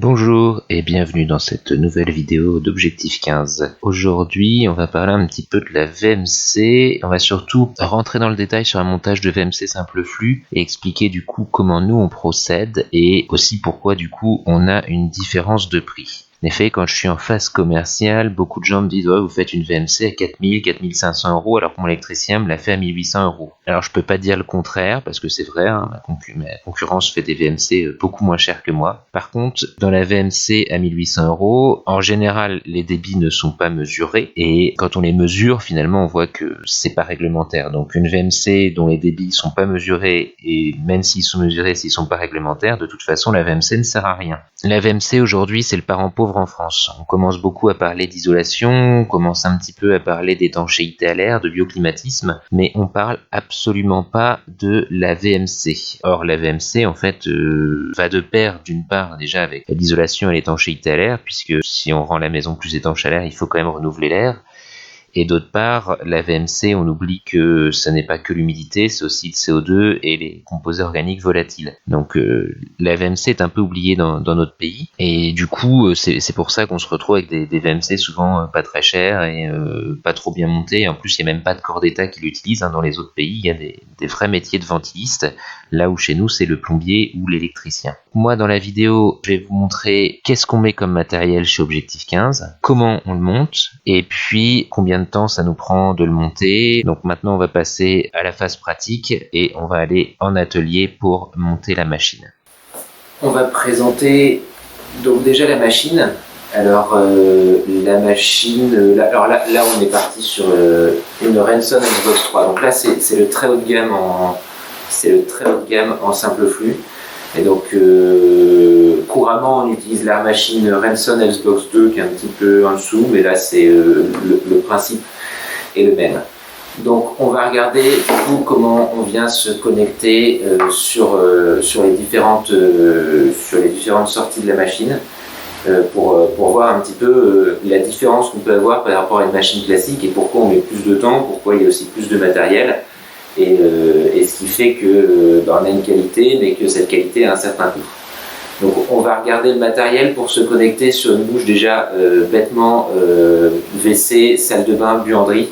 Bonjour et bienvenue dans cette nouvelle vidéo d'Objectif 15. Aujourd'hui, on va parler un petit peu de la VMC. On va surtout rentrer dans le détail sur un montage de VMC simple flux et expliquer du coup comment nous on procède et aussi pourquoi du coup on a une différence de prix. En effet, quand je suis en phase commerciale, beaucoup de gens me disent « Ouais, vous faites une VMC à 4000, 4500 euros alors que mon électricien me l'a fait à 1800 euros. » Alors je peux pas dire le contraire parce que c'est vrai, hein, ma concurrence fait des VMC beaucoup moins chers que moi. Par contre, dans la VMC à 1800 euros, en général, les débits ne sont pas mesurés et quand on les mesure, finalement, on voit que c'est pas réglementaire. Donc une VMC dont les débits sont pas mesurés et même s'ils sont mesurés, s'ils sont pas réglementaires, de toute façon, la VMC ne sert à rien. La VMC aujourd'hui, c'est le parent pauvre en France. On commence beaucoup à parler d'isolation, on commence un petit peu à parler d'étanchéité à l'air, de bioclimatisme, mais on parle absolument pas de la VMC. Or, la VMC, en fait, va de pair d'une part déjà avec l'isolation et l'étanchéité à l'air, puisque si on rend la maison plus étanche à l'air, il faut quand même renouveler l'air. Et d'autre part, la VMC, on oublie que ce n'est pas que l'humidité, c'est aussi le CO2 et les composés organiques volatiles. Donc la VMC est un peu oubliée dans notre pays. Et du coup, c'est pour ça qu'on se retrouve avec des VMC souvent pas très chers et pas trop bien montés. En plus, il n'y a même pas de corps d'État qui l'utilisent. Dans les autres pays, il y a des vrais métiers de ventilistes. Là où chez nous, c'est le plombier ou l'électricien. Moi, dans la vidéo, je vais vous montrer qu'est-ce qu'on met comme matériel chez Objectif 15, comment on le monte, et puis combien de temps ça nous prend de le monter. Donc maintenant, on va passer à la phase pratique et on va aller en atelier pour monter la machine. On va présenter donc déjà la machine. Alors la machine, là on est parti sur une Renson Xbox 3. Donc là c'est le très haut de gamme en simple flux. Et donc couramment on utilise la machine Renson Xbox 2 qui est un petit peu en dessous, mais là c'est le principe est le même. Donc on va regarder du coup comment on vient se connecter sur les différentes sorties de la machine pour voir un petit peu la différence qu'on peut avoir par rapport à une machine classique et pourquoi on met plus de temps, pourquoi il y a aussi plus de matériel. Et ce qui fait que on a une qualité, mais que cette qualité a un certain coût. Donc on va regarder le matériel pour se connecter sur une bouche déjà bêtement WC, salle de bain, buanderie.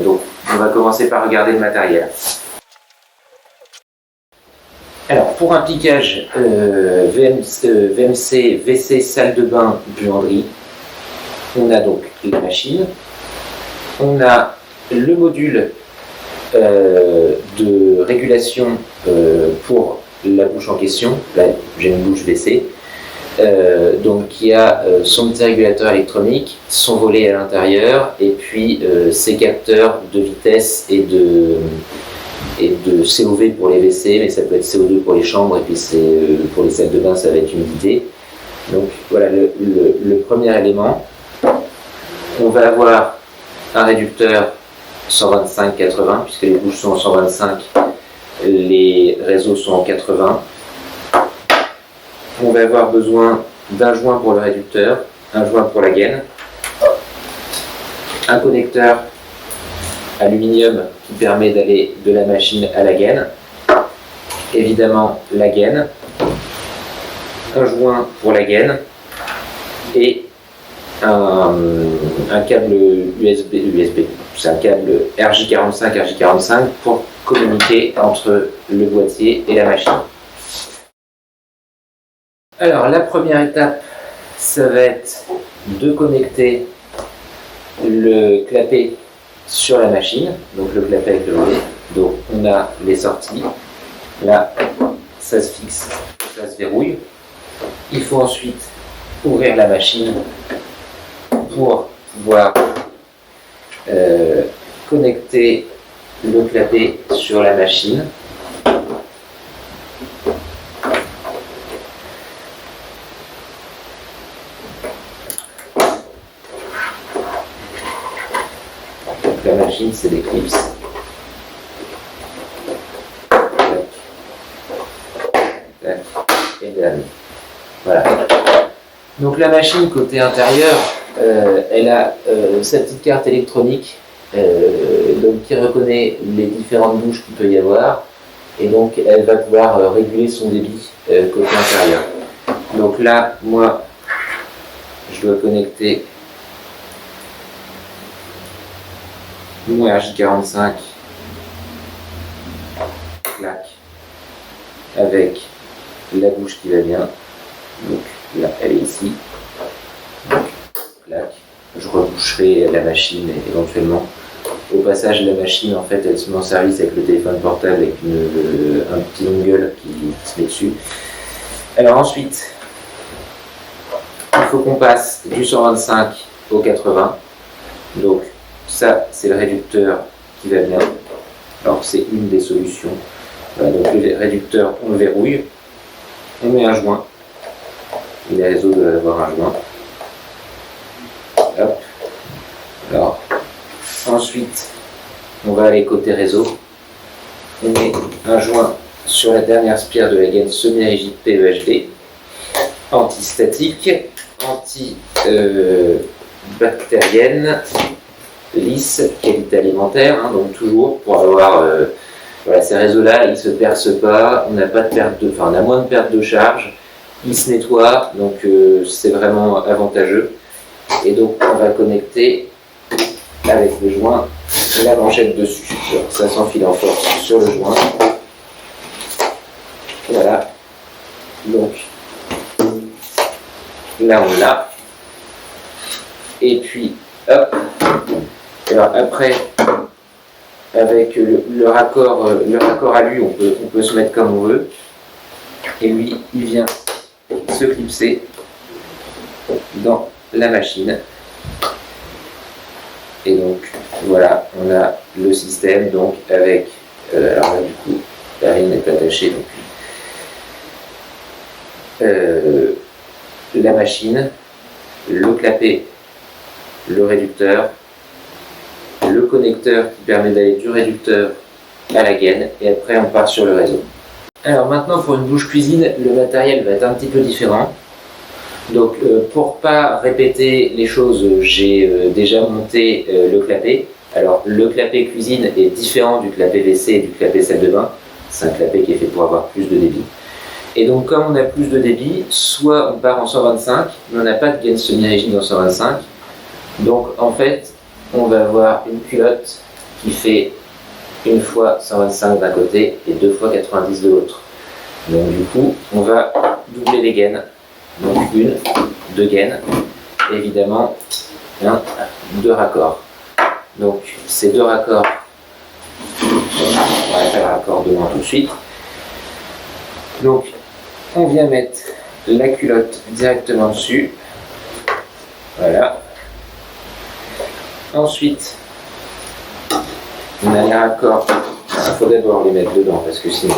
Donc on va commencer par regarder le matériel. Alors pour un piquage VMC, WC, salle de bain, buanderie, on a donc la machine, on a le module de régulation pour la bouche en question. Là j'ai une bouche WC donc qui a son petit régulateur électronique, son volet à l'intérieur et puis ses capteurs de vitesse et de COV pour les WC, mais ça peut être CO2 pour les chambres et puis pour les salles de bain ça va être humidité. Donc voilà le premier élément. On va avoir un réducteur 125-80, puisque les bouches sont en 125, les réseaux sont en 80. On va avoir besoin d'un joint pour le réducteur, un joint pour la gaine, un connecteur aluminium qui permet d'aller de la machine à la gaine, évidemment la gaine, un joint pour la gaine et un câble USB, c'est un câble RJ45 pour communiquer entre le boîtier et la machine. Alors la première étape, ça va être de connecter le clapet sur la machine, donc le clapet avec le volet. Donc on a les sorties, là ça se fixe, ça se verrouille. Il faut ensuite ouvrir la machine pour pouvoir connecter le clapet sur la machine. Donc la machine c'est des clips. Et de la main. Voilà. Donc la machine côté intérieur, elle a sa petite carte électronique donc, qui reconnaît les différentes bouches qu'il peut y avoir et donc elle va pouvoir réguler son débit côté intérieur. Donc là, moi, je dois connecter mon RJ45, clac, avec la bouche qui va bien. Donc là, elle est ici. Donc, clac. Je reboucherai la machine éventuellement. Au passage, la machine, en fait, elle se met en service avec le téléphone portable avec un petit dongle qui se met dessus. Alors ensuite, il faut qu'on passe du 125 au 80. Donc ça, c'est le réducteur qui va bien. Alors c'est une des solutions. Voilà, donc le réducteur, on le verrouille. On met un joint. Les réseaux doivent avoir un joint. Hop. Alors, ensuite, on va aller côté réseau. On met un joint sur la dernière spire de la gaine semi-rigide PEHD, anti-statique, anti-bactérienne, lisse, qualité alimentaire, hein, donc toujours pour avoir voilà, ces réseaux-là, ils ne se percent pas, on n'a pas de perte de, enfin, on a moins de perte de charge, ils se nettoient, donc c'est vraiment avantageux. Et donc on va connecter avec le joint la manchette dessus. Alors, ça s'enfile en force sur le joint. Voilà. Donc là on l'a. Et puis hop. Alors après, avec le raccord à lui, on peut se mettre comme on veut. Et lui, il vient se clipser dans la machine. Et donc voilà, on a le système donc avec alors là du coup la rime est attachée donc la machine, le clapet, le réducteur, le connecteur qui permet d'aller du réducteur à la gaine et après on part sur le réseau. Alors maintenant pour une bouche cuisine, le matériel va être un petit peu différent. Donc pour pas répéter les choses, j'ai déjà monté le clapet. Alors le clapet cuisine est différent du clapet WC et du clapet salle de bain. C'est un clapet qui est fait pour avoir plus de débit. Et donc comme on a plus de débit, soit on part en 125, mais on n'a pas de gaine semi-rigide en 125. Donc en fait, on va avoir une culotte qui fait une fois 125 d'un côté et 2 fois 90 de l'autre. Donc du coup, on va doubler les gaines. Donc une, deux gaines, évidemment, deux raccords. Donc ces deux raccords, on va faire le raccordement tout de suite. Donc on vient mettre la culotte directement dessus. Voilà. Ensuite, on a les raccords. Il faut d'abord les mettre dedans parce que sinon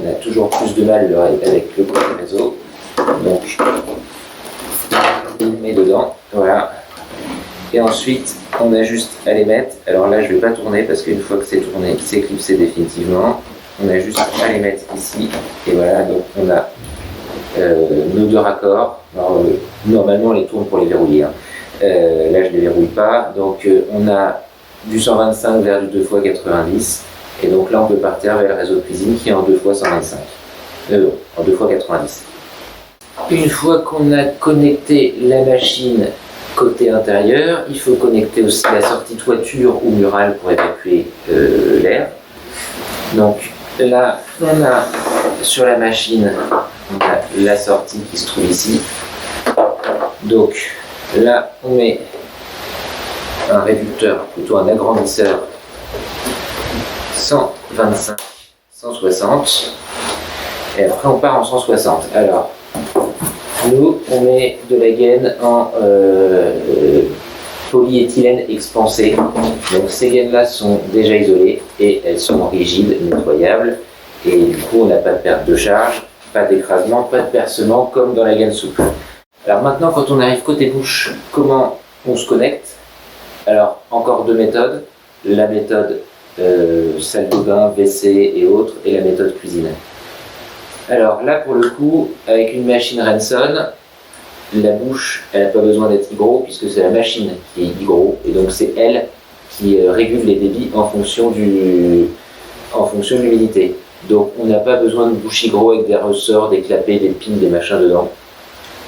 on a toujours plus de mal avec le côté réseau. Donc on les met dedans. Voilà. Et ensuite, on a juste à les mettre. Alors là, je ne vais pas tourner parce qu'une fois que c'est tourné, c'est clipsé définitivement. On a juste à les mettre ici. Et voilà, donc on a nos deux raccords. Alors, normalement, on les tourne pour les verrouiller. Hein. Là, je ne les verrouille pas. Donc, on a du 125 vers du 2 x 90. Et donc là, on peut partir vers le réseau de cuisine qui est en 2 x 125. En 2 x 90. Une fois qu'on a connecté la machine côté intérieur, il faut connecter aussi la sortie toiture ou murale pour évacuer l'air. Donc là, on a sur la machine, on a la sortie qui se trouve ici. Donc là, on met un réducteur, plutôt un agrandisseur 125, 160. Et après, on part en 160. Alors, nous, on met de la gaine en polyéthylène expansé. Donc ces gaines-là sont déjà isolées et elles sont rigides, nettoyables. Et du coup, on n'a pas de perte de charge, pas d'écrasement, pas de percement comme dans la gaine souple. Alors maintenant, quand on arrive côté bouche, comment on se connecte? Alors, encore deux méthodes. La méthode salle de bain, WC et autres, et la méthode cuisine. Alors là, pour le coup, avec une machine Renson, la bouche, elle n'a pas besoin d'être hygro, puisque c'est la machine qui est hygro, et donc c'est elle qui régule les débits en fonction de l'humidité. Donc on n'a pas besoin de bouchis gros avec des ressorts, des clapets, des pins, des machins dedans.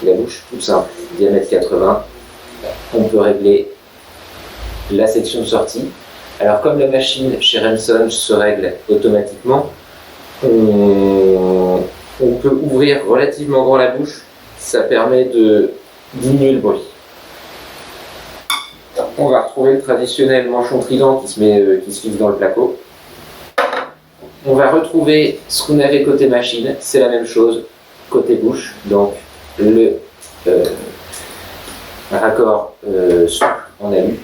La bouche toute simple, diamètre 80. On peut régler la section de sortie. Alors comme la machine chez Renson se règle automatiquement, on peut ouvrir relativement grand la bouche. Ça permet de diminuer le bruit. On va retrouver le traditionnel manchon trident qui se fixe dans le placo. On va retrouver ce qu'on avait côté machine, c'est la même chose côté bouche, donc le raccord souple en alu,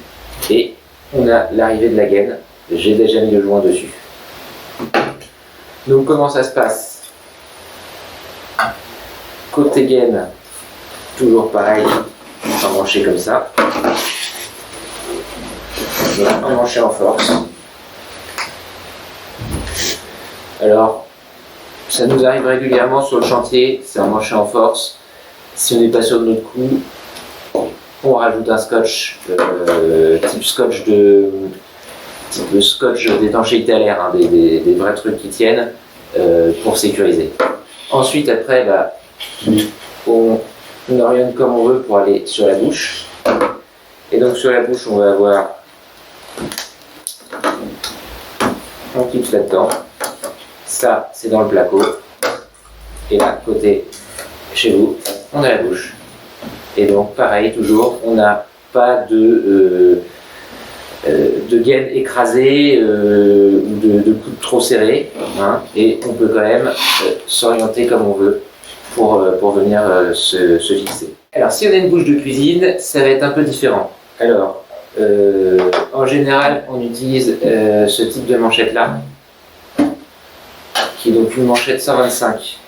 et on a l'arrivée de la gaine. J'ai déjà mis le joint dessus. Donc comment ça se passe? Côté gaine, toujours pareil, emmanché comme ça. Emmanché en force. Alors, ça nous arrive régulièrement sur le chantier, c'est emmanché en force. Si on n'est pas sûr de notre coup, on rajoute un scotch, type scotch type scotch d'étanchéité à l'air, hein, des vrais trucs qui tiennent pour sécuriser. Ensuite, après, on oriente comme on veut pour aller sur la bouche. Et donc sur la bouche, on va avoir un clip là-dedans. Ça, c'est dans le placo. Et là, côté chez vous, on a la bouche. Et donc, pareil, toujours, on n'a pas de gaine écrasée ou de coude trop serré. Hein, et on peut quand même s'orienter comme on veut pour venir se fixer. Alors, si on a une bouche de cuisine, ça va être un peu différent. Alors, en général, on utilise ce type de manchette-là, qui est donc une manchette 125,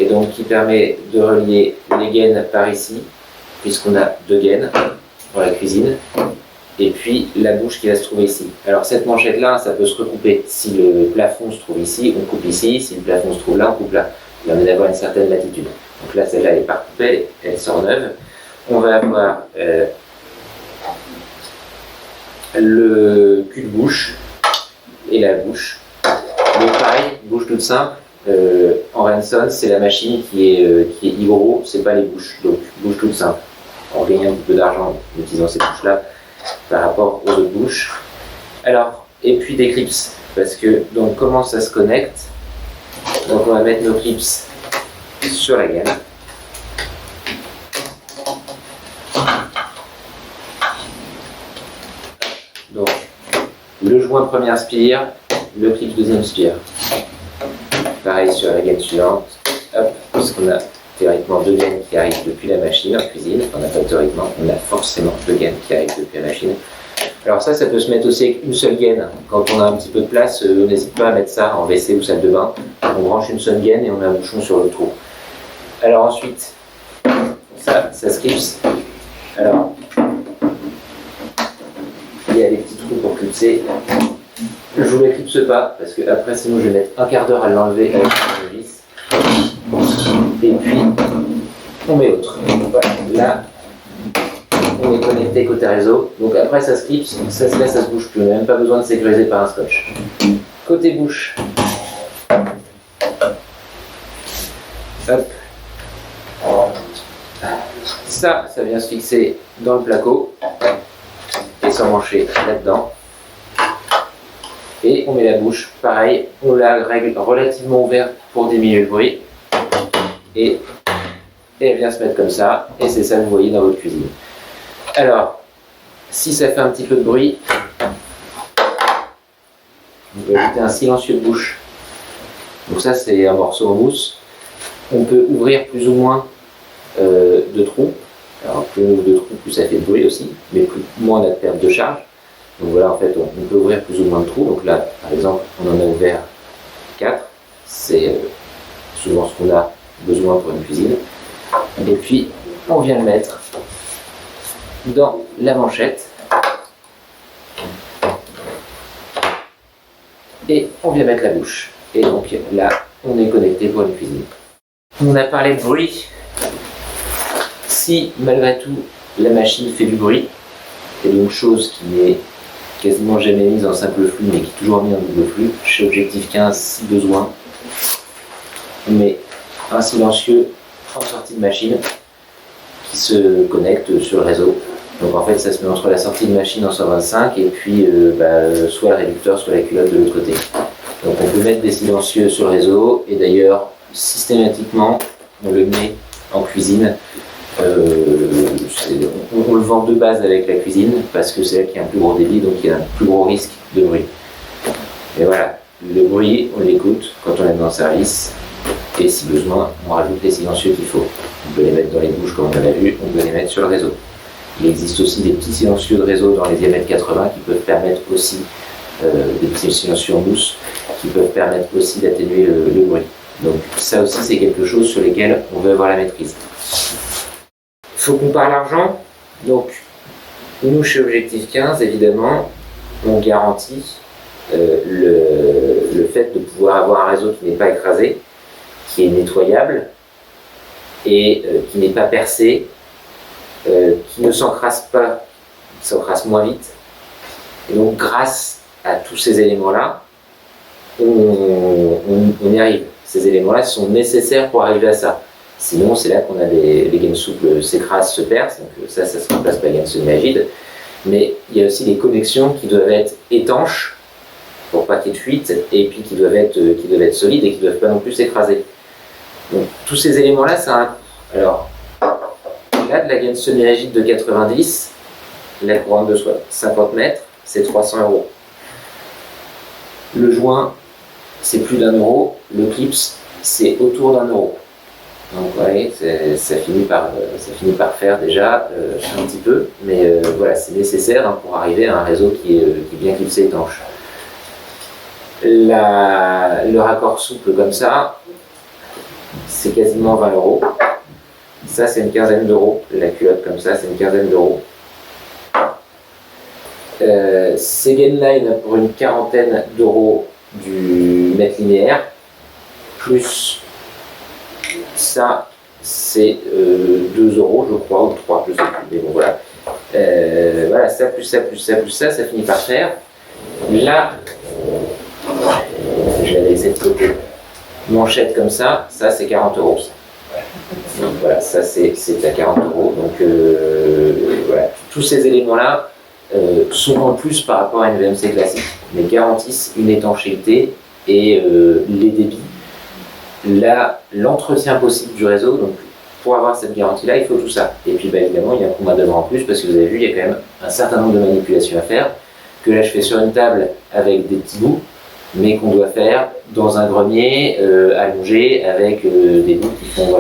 et donc qui permet de relier les gaines par ici, puisqu'on a deux gaines pour la cuisine, et puis la bouche qui va se trouver ici. Alors cette manchette-là, ça peut se recouper. Si le plafond se trouve ici, on coupe ici. Si le plafond se trouve là, on coupe là. Il permet d'avoir une certaine latitude. Donc là, celle-là, elle est pas coupée, elle sort neuve. On va avoir le cul de bouche et la bouche. Donc pareil, bouche toute simple. En Renson, c'est la machine qui est Igoro, c'est pas les bouches. Donc bouche toute simple. On gagne un petit peu d'argent en utilisant ces bouches-là par rapport aux autres bouches. Alors, et puis des clips, parce que donc comment ça se connecte? Donc on va mettre nos clips sur la gaine. Donc le joint première spire, le clip deuxième spire. Pareil sur la gaine suivante, hop, puisqu'on a théoriquement deux gaines qui arrivent depuis la machine en cuisine. On n'a pas théoriquement, on a forcément deux gaines qui arrivent depuis la machine. Alors ça peut se mettre aussi avec une seule gaine. Quand on a un petit peu de place, on n'hésite pas à mettre ça en WC ou salle de bain. On branche une seule gaine et on a un bouchon sur le trou. Alors ensuite, ça se clipse. Alors, il y a des petits trous pour clipser. Je vous les clipse pas, parce que après sinon je vais mettre un quart d'heure à l'enlever avec une vis. Et puis, on met l'autre. Voilà. Là, on est connecté côté réseau. Donc après, ça se clipse, ça se laisse, ça se bouge plus. On n'a même pas besoin de sécuriser par un scotch. Côté bouche. Hop. Ça vient se fixer dans le placo et s'emmancher là-dedans. Et on met la bouche, pareil, on la règle relativement ouverte pour diminuer le bruit. Et elle vient se mettre comme ça, et c'est ça que vous voyez dans votre cuisine. Alors, si ça fait un petit peu de bruit, on peut ajouter un silencieux de bouche. Donc ça, c'est un morceau en mousse. On peut ouvrir plus ou moins de trous. Alors, plus on ouvre de trous, plus ça fait de bruit aussi, mais moins on a de perte de charge. Donc voilà, en fait, on peut ouvrir plus ou moins de trous. Donc là, par exemple, on en a ouvert 4. C'est souvent ce qu'on a besoin pour une cuisine. Et puis, on vient le mettre dans la manchette. Et on vient mettre la bouche. Et donc là, on est connecté pour une cuisine. On a parlé de bruit. Si, malgré tout, la machine fait du bruit, c'est une chose qui est quasiment jamais mise en simple flux, mais qui est toujours mise en double flux. Chez Objectif 15, si besoin, on met un silencieux en sortie de machine qui se connecte sur le réseau. Donc en fait, ça se met entre la sortie de machine en 125 et puis soit le réducteur, soit la culotte de l'autre côté. Donc on peut mettre des silencieux sur le réseau, et d'ailleurs, systématiquement, on le met en cuisine. On le vend de base avec la cuisine parce que c'est là qu'il y a un plus gros débit, donc il y a un plus gros risque de bruit. Et voilà, le bruit, on l'écoute quand on est dans le service, et si besoin, on rajoute les silencieux qu'il faut. On peut les mettre dans les bouches comme on l'a vu, on peut les mettre sur le réseau. Il existe aussi des petits silencieux de réseau dans les diamètres 80 qui peuvent permettre aussi, des petits silencieux en mousse, qui peuvent permettre aussi d'atténuer le bruit. Donc ça aussi, c'est quelque chose sur lequel on veut avoir la maîtrise. Il faut qu'on parle argent. Donc nous, chez Objectif 15, évidemment, on garantit le fait de pouvoir avoir un réseau qui n'est pas écrasé, qui est nettoyable et qui n'est pas percé, qui ne s'encrasse pas, qui s'encrasse moins vite. Et donc grâce à tous ces éléments-là, on y arrive. Ces éléments-là sont nécessaires pour arriver à ça. Sinon, c'est là qu'on a les gaines souples s'écrasent, se percent, donc ça se remplace par gaines semi-rigides. Mais il y a aussi les connexions qui doivent être étanches pour pas qu'il y ait de fuite, et puis qui doivent être solides et qui ne doivent pas non plus s'écraser. Donc tous ces éléments-là, ça a un coût. Alors, là, de la gaine semi-rigide de 90, la couronne de 50 mètres, c'est 300 €. Le joint, c'est plus d'1 €. Le clips, c'est autour d'1 €. Donc, vous voyez, ça finit par faire déjà un petit peu, mais voilà, c'est nécessaire pour arriver à un réseau qui est bien clipsé, étanche. Le raccord souple comme ça, c'est quasiment 20 €. Ça, c'est une quinzaine d'euros. La culotte comme ça, c'est une quinzaine d'euros. Ces gaines-là, il y en a pour une quarantaine d'euros du mètre linéaire. Plus ça, c'est 2 €, je crois, ou 3, je sais plus. Mais bon, voilà. Voilà, ça, plus ça, plus ça, plus ça, ça finit par faire. Là, je vais laisser de côté. Manchette comme ça c'est 40 €. Donc voilà, ça c'est à 40 €. Donc voilà, tous ces éléments-là sont en plus par rapport à une VMC classique, mais garantissent une étanchéité et les débits. Là, l'entretien possible du réseau, donc pour avoir cette garantie-là, il faut tout ça. Et puis évidemment, il y a un coup de main d'œuvre en plus, parce que vous avez vu, il y a quand même un certain nombre de manipulations à faire, que là je fais sur une table avec des petits bouts, mais qu'on doit faire dans un grenier allongé avec des bouts qui font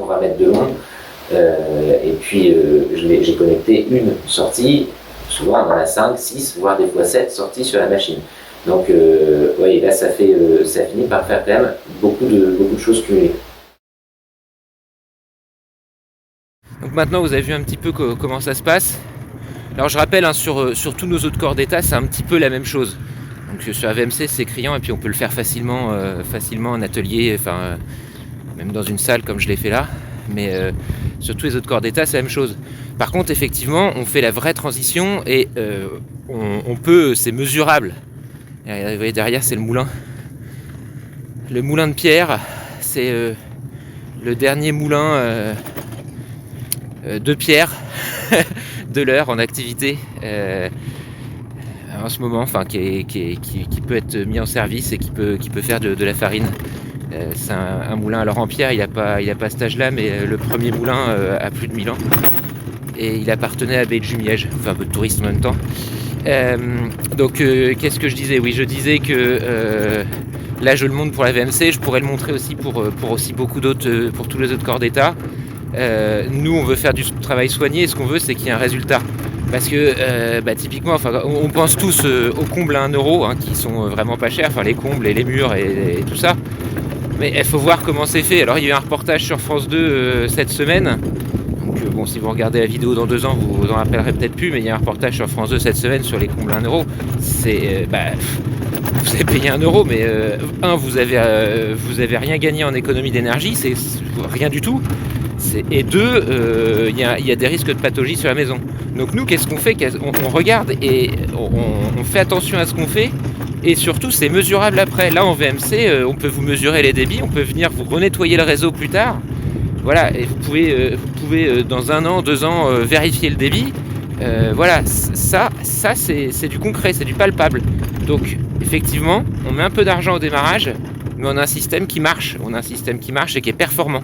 20 mètres de long. Et puis j'ai connecté une sortie, souvent on en a 5, 6, voire des fois 7 sorties sur la machine. Donc ouais, là ça finit par faire quand même beaucoup de choses cumulées. Donc maintenant vous avez vu un petit peu comment ça se passe. Alors je rappelle, sur tous nos autres corps d'état, c'est un petit peu la même chose. Donc sur la VMC c'est criant, et puis on peut le faire facilement en atelier, même dans une salle comme je l'ai fait là. Mais sur tous les autres corps d'état c'est la même chose. Par contre effectivement on fait la vraie transition et on peut, c'est mesurable. Et vous voyez derrière c'est le moulin. Le moulin de pierre, c'est le dernier moulin de pierre de l'heure en activité en ce moment, qui peut être mis en service et qui peut faire de la farine. C'est un moulin, alors en pierre il n'a pas cet âge-là, mais le premier moulin a plus de 1000 ans et il appartenait à Baie de Jumièges, on fait un peu de tourisme en même temps. Donc qu'est-ce que je disais? Oui, je disais que là je le montre pour la VMC, je pourrais le montrer aussi pour aussi beaucoup d'autres, pour tous les autres corps d'état. Nous on veut faire du travail soigné, et ce qu'on veut c'est qu'il y ait un résultat. Parce que typiquement, on pense tous aux combles à 1 €, qui sont vraiment pas chers, les combles et les murs et tout ça. Mais il faut voir comment c'est fait. Alors il y a eu un reportage sur France 2 cette semaine. Donc bon, si vous regardez la vidéo dans 2 ans, vous vous en rappellerez peut-être plus, mais il y a un reportage sur France 2 cette semaine sur les combles à 1 €. C'est vous avez payé 1 €, mais vous avez rien gagné en économie d'énergie, c'est rien du tout. Et deux, il y a des risques de pathologie sur la maison. Donc nous, qu'est-ce qu'on fait? On regarde et on fait attention à ce qu'on fait. Et surtout, c'est mesurable après. Là, en VMC, on peut vous mesurer les débits, on peut venir vous renettoyer le réseau plus tard. Voilà, et vous pouvez dans 1 an, 2 ans, vérifier le débit. Voilà, ça c'est du concret, c'est du palpable. Donc, effectivement, on met un peu d'argent au démarrage, mais on a un système qui marche. On a un système qui marche et qui est performant.